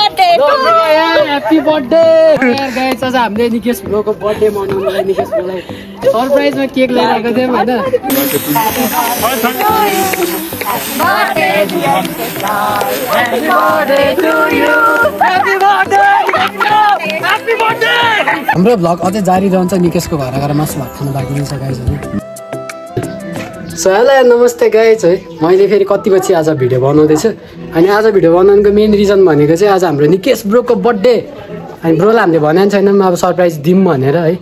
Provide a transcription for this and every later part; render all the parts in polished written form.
Happy birthday यार guys आज हामीले निकेश ब्रोको बर्थडे मनाउनलाई निकेश ब्रोलाई सरप्राइजमा केक ल्याएको थियौँ हैन हाम्रो भ्लग अझै जारी रहन्छ निकेशको घर गएर मासु भात खानु बाँकी छ गाइस सो हेलो नमस्ते गाइज है मैले फेरि कति पछि आज भिडियो बनाउँदैछु अनि आज भिडियो बनाउनुको मेन रिजन भनेको चाहिँ आज हाम्रो निकेश ब्रोको बर्थडे अनि ब्रोलाई हामीले भनेको छैनौँ अब सरप्राइज दिउँ भनेर है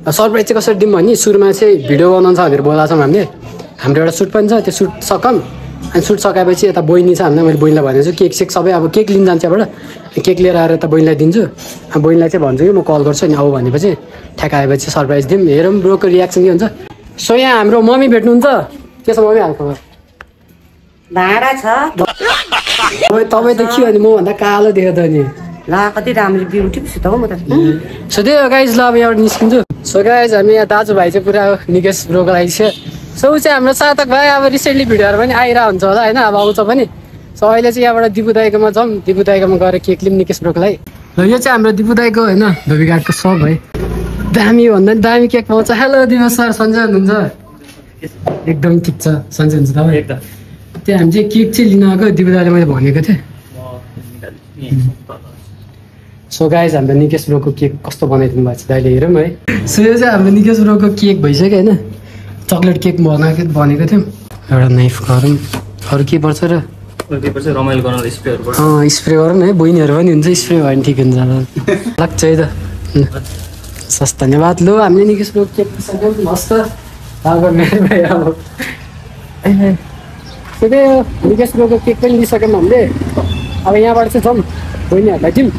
सरप्राइज चाहिँ कसरी दिउँ भने सुरुमा चाहिँ भिडियो बनाउँछ भनेर बोलाएको छौँ हामीले हाम्रो एउटा सुट पनि छ त्यो सुट सकौँ अनि सुट सकाएपछि यता बहिनी छ हामीलाई मैले बहिनीलाई भनेको छु केक सेक सबै अब केक लिन जान्छ यहाँबाट केक लिएर आएर यता बहिनीलाई दिन्छु अब बहिनीलाई चाहिँ भन्छु कि म कल गर्छु अनि आऊ भनेपछि ठ्याक्क आएपछि सरप्राइज दिउँ हेरौँ ब्रोको रियाक्सन के हुन्छ सो यहाँ हाम्रो मम्मी भेट्नुहुन्छ के छ मम्मी हालखबर भाडा छ तपाईँ देखियो अनि मभन्दा कालो देख्यो त नि ल कति राम्रो ब्युटी छु त हो म त सो त्यही हो गाइज ल अब यहाँबाट निस्किन्छु सो गाइज हामी यहाँ दाजुभाइ चाहिँ पुरा निकेश ब्रोको लागि छ सो ऊ चाहिँ हाम्रो सातक भाइ अब रिसेन्टली भिडियोहरू पनि आइरहेको हुन्छ होला होइन अब आउँछ पनि सो अहिले चाहिँ यहाँबाट दिपु दाइकोमा जाउँ दिपु दाइकोमा गएर केक लिउँ निकेश ब्रोको लागि र यो चाहिँ हाम्रो दिपु दाइको होइन धोबीघाटको सब है दामी भन्दा पनि दामी केक पाउँछ हेलो दिवस सर सन्चै हुनुहुन्छ एकदम ठिक छ सन्चै हुन्छ तपाईँ एकदम त्यहाँ हामी चाहिँ केक चाहिँ लिन आएको दिपु दाइले मैले भनेको थिएँ सो गाइज हाम्रो निकेश ब्रोको केक कस्तो बनाइदिनु भएको छ दाइले हेरौँ है सो यो चाहिँ हाम्रो निकेश ब्रोको केक भइसक्यो होइन चक्लेट केक भनेको थियौँ एउटा नाइफ गरौँ अरू के पर्छ र रमाइलो गर्न स्प्रेहरू स्प्रे गरौँ न है बहिनीहरू पनि हुन्छ स्प्रे भयो भने ठिक हुन्छ लाग्छ है त सस् धन्यवाद लो हामीले निकेश ब्रोको केक मस्त अब मेरो भाइ अब त्यही हो निकेश ब्रोको केक पनि लिइसक्यौँ हामीले अब यहाँबाट चाहिँ जाउँ बहिनीहरूलाई दिउँ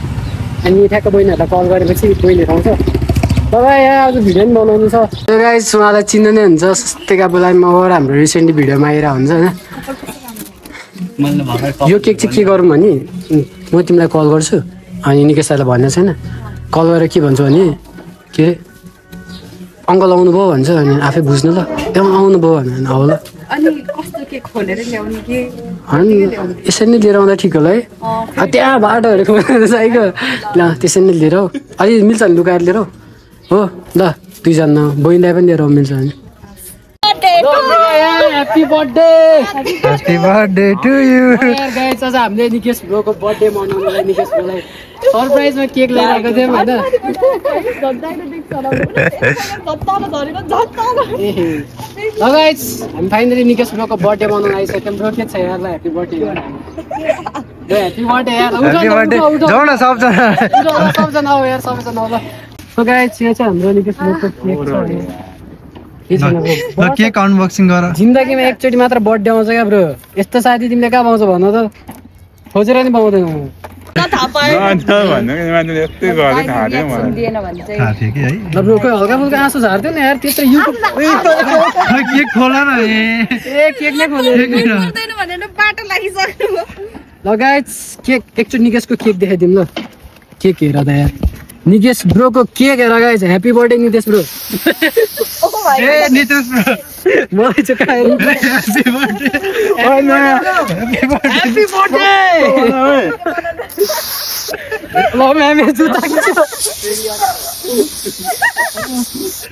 अनि ठ्याक्क बहिनीहरूलाई कल गरेपछि बहिनीहरू आउँछ तपाईँ यहाँ आज भिडियो पनि बनाउनु छ त्यो गाइज उहाँलाई चिन्नु नै हुन्छ सस्तेका बोलाइमा गएर हाम्रो रिसेन्टली भिडियोमा आइरहेको हुन्छ होइन यो केक चाहिँ के गरौँ भने म तिमीलाई कल गर्छु अनि निकेश दाइलाई भनेको छैन कल गरेर के भन्छु भने के अरे अङ्कल आउनुभयो भन्छ अनि आफै बुझ्नु ल आउनुभयो भने आऊ ल अनि यसरी नै लिएर आउँदा ठिक होला है त्यहाँ बाटोहरू खोलेर चाहिएको ल त्यसरी नै लिएर आऊ अलि मिल्छ भने लुकाएर लिएर आऊ हो ल दुईजना बहिनीलाई पनि लिएर आऊ मिल्छ भने ह्यापी बर्थडे टु यु यार गाइस आज हामीले निकेश ब्रोको बर्थडे मनाउनलाई निकेश ब्रोलाई सरप्राइजमा केक ल्याएको थियौँ होइन ल गाइस हामी फाइनली निकेश ब्रोको बर्थडे मनाउन आइसक्यौँ ब्रो के छ यारलाई ह्यापी बर्थडे ह्यापी बर्थडे यार जाऊ न सबजना आऊ यार सबजना आऊ ल सो गाइस यहाँ चाहिँ हाम्रो निकेश ब्रोको केक छ केक अनबक्सिङ गर जिन्दगीमा एकचोटि मात्र बर्थडे आउँछ क्या ब्रो यस्तो साथी तिमीले कहाँ पाउँछ भन त खोजेर नि पाउँदैन ब्रोको हल्का फुल्का आँसु झार्थ्यो नि यार त्यत्रो केक खोल न केक नै खोले ल गाइस केक एकचोटि निकेशको केक देखाइदिउँ ल केक हेर त यार निकेश ब्रोको केक हेर guys happy birthday Nikesh bro Nitesh bro मलाई चाहिँ खाएर ह्यापी बर्थडे ल म्याम जुत्ता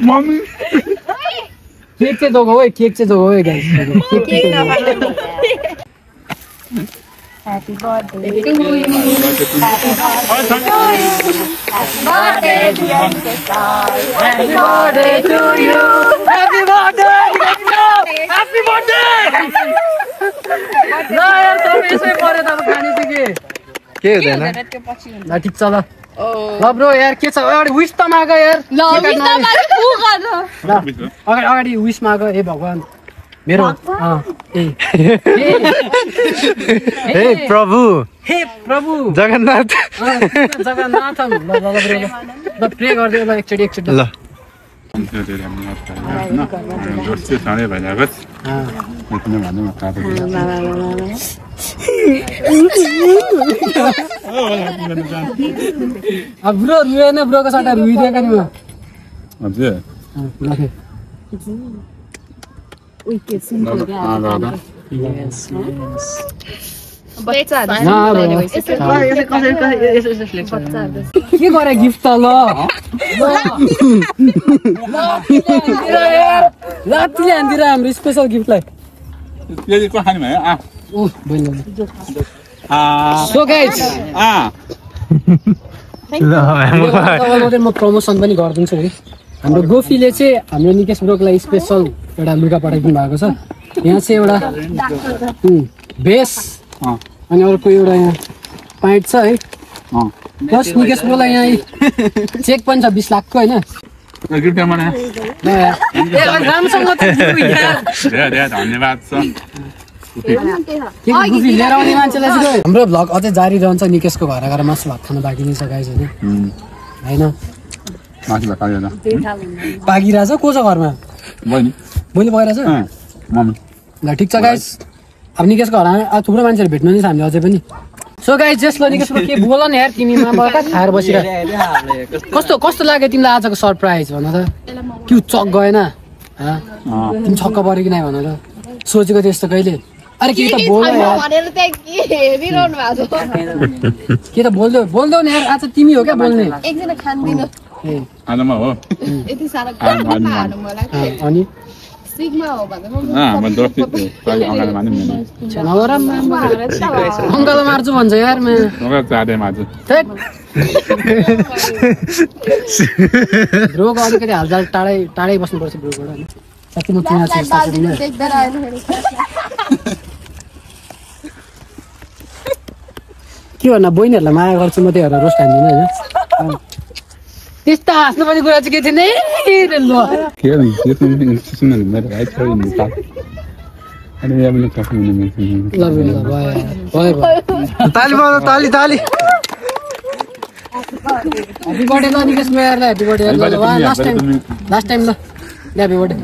मम्मी केक चाहिँ दोगो है केक चाहिँ दोगो है guys Happy birthday to you. Happy birthday, dear sister. Happy birthday to you. Happy birthday! Happy birthday! ल यार तपाईँ यसै पऱ्यो त अब खाने चाहिँ के हुँदैन ल ठिक छ ल ल ब्रो यार के छ अगाडि विश त माग यार ल अगाडि विश माग हे भगवान् मेरो हे प्रभु जगन्नाथ जगन्नाथ ल प्रे गरिदियो ल एकचोटि ल ब्रो रुएन ब्रोको सट्टा रुइदिएको नि म हजुर We get some good. Yes. के गरे गिफ्ट त ल लात्तीले हान्दिएर हाम्रो स्पेसल गिफ्टलाई सो गाइज म प्रमोसन पनि गरिदिन्छु है हाम्रो गोफीले चाहिँ हाम्रो निकेश ब्रोकलाई स्पेसल एउटा लुगा पठाइदिनु भएको छ यहाँ चाहिँ एउटा बेस अनि अर्को एउटा यहाँ प्यान्ट छ है प्लस निकेश ब्रोलाई यहाँ चेक पनि छ 20 लाखको होइन हाम्रो भ्लग अझै जारी रहन्छ निकेशको घर गएर मासु भात खानु बाँकी नै छ गाइस होइन पाकिरहेछ को छ घरमा मैले पकाइरहेछ ल ठिक छ गाइस अब निकेशको घरमा अब थुप्रो मान्छेहरू भेट्नु नि छ हामीले अझै पनि सो गाइस जसले निकेशको के बोल न यार तिमी कहाँ खाएर बसिरह कस्तो लाग्यो तिमीलाई आजको सरप्राइज भन त क्यु चक गएन तिमी छक्क पऱ्यो कि नै भन त सोचेको त्यस्तो कहिले अरे के त बोल के त बोल्दौ न यार आज तिमी हो क्या बोल्ने अनि अङ्कल मार्छु भन्छ यार ब्रोको अलिकति हालचाल टाढै बस्नुपर्छ ब्रोबाट साथी म चिना छु के भन्न बहिनीहरूलाई माया गर्छु म त्यही भएर रोस्ट हान्दिनँ होइन त्यस्तो हाँस्नु पर्ने कुरा चाहिँ के थिएन ह्याप्पी बर्थडे ल निकेश मेयरलाई ह्याप्पी बर्थडे लास्ट टाइम ल ह्याप्पी बर्थडे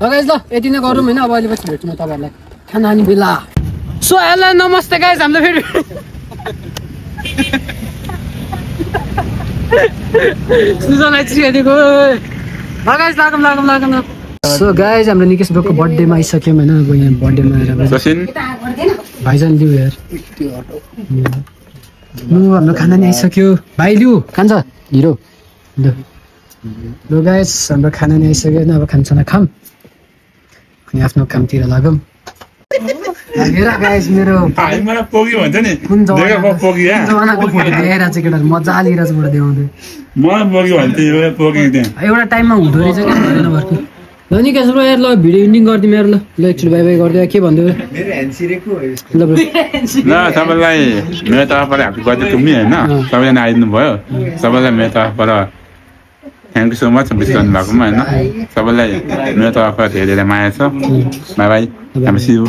गाइस ल यति नै गरौँ होइन अब अहिले पछि भेट्नु तपाईँहरूलाई खाना खाने बेला सो हेलो नमस्ते गाइस हाम्रो फेरि सो गाइस हाम्रो निकेश ब्रोको बर्थडेमा आइसक्यौँ होइन अब यहाँ बर्थडेमा आएर भाइजान लिऊ यार हाम्रो खाना नि आइसक्यो भाइ लिऊ खान्छ हिरो ल गाइस हाम्रो खाना नि आइसक्यो होइन अब खानसाना खाऊँ अनि आफ्नो कामतिर लागौँ हेर गाइस मेरो कुन जमानाको फोटो देखेर चाहिँ केटाहरू मजा लिएर चाहिँ देखाउँदै एउटा टाइममा हुँदो रहेछ क्या ल निकेश ब्रो यार ल भिडियो इन्डिङ गरिदिउँ यार ल एकचोटि बाई बाई गरिदियो के भन्दै ल सबैलाई मेरो तर्फबाट ह्याप्पी बर्थडे टुमी होइन सबैजना आइदिनु भयो सबैलाई मेरो तर्फबाट थ्याङ्क यू सो मच विस गर्नु भएकोमा होइन सबैलाई मेरो तर्फबाट धेरै धेरै माया छ बाई बाई हामी सी यू